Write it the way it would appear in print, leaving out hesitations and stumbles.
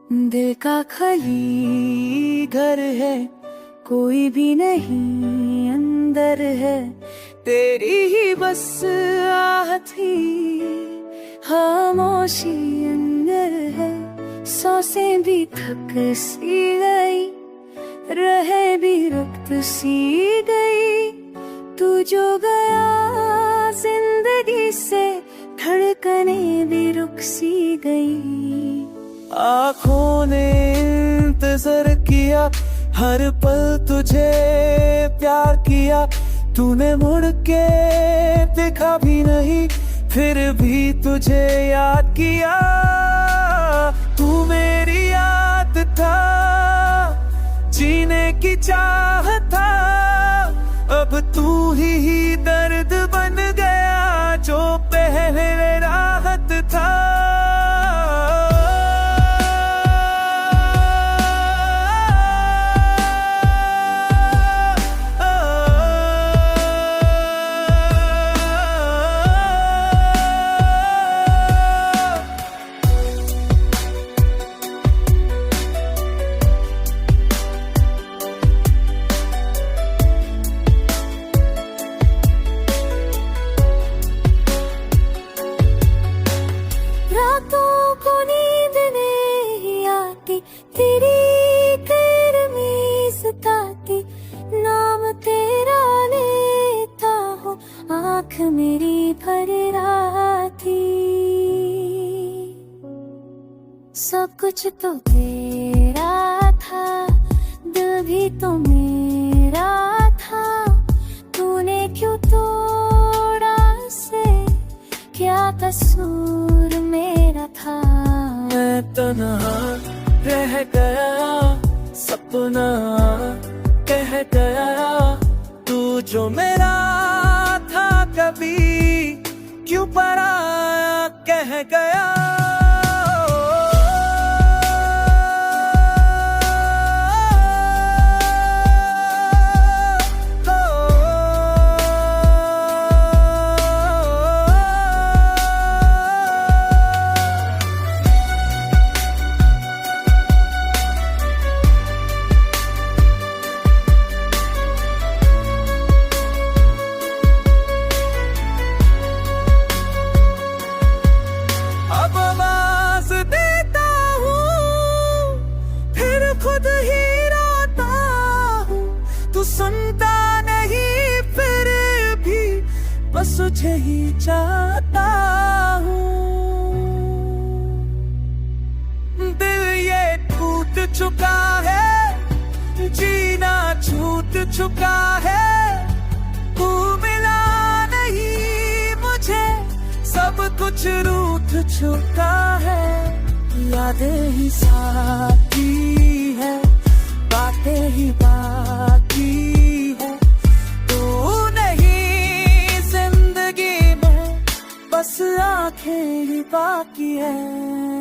दिल का खाली घर है, कोई भी नहीं अंदर है, तेरी ही बस आहट ही खामोशी अंदर है। सांसें भी थक सी गई, रहे भी रुक सी गई, तू जो गया जिंदगी से धड़कने भी रुक सी गई। आँखों ने इंतजार किया, हर पल तुझे प्यार किया, तूने मुड़ के देखा भी नहीं, फिर भी तुझे याद किया। तू मेरी याद था, जीने की चाह था, अब तू ही दर्द बन गया जो पहले राहत था। रातों को नींद नहीं आती, तेरी किरमीज़ ताती, नाम तेरा लेता हूँ, आँख मेरी भर आती। सब कुछ तो तेरा था, दिल भी तो मेरा था, तूने क्यों तोड़ा इसे, क्या कसूर मेरा था। मैं तन्हा रह गया, सपना कह गया, तू जो मेरा था कभी क्यों पराया कह गया। अब आवाज देता हूँ, फिर खुद ही रोता हूँ, तू सुनता नहीं फिर भी बस तुझे ही चाहता हूँ। दिल ये टूट चुका है, जीना छूट चुका है, तू मिला नहीं मुझे, सब कुछ रूठ चुका है। यादें ही साथी है, बातें ही बाकी है, तू नहीं जिंदगी में, बस आंखें ही बाकी है।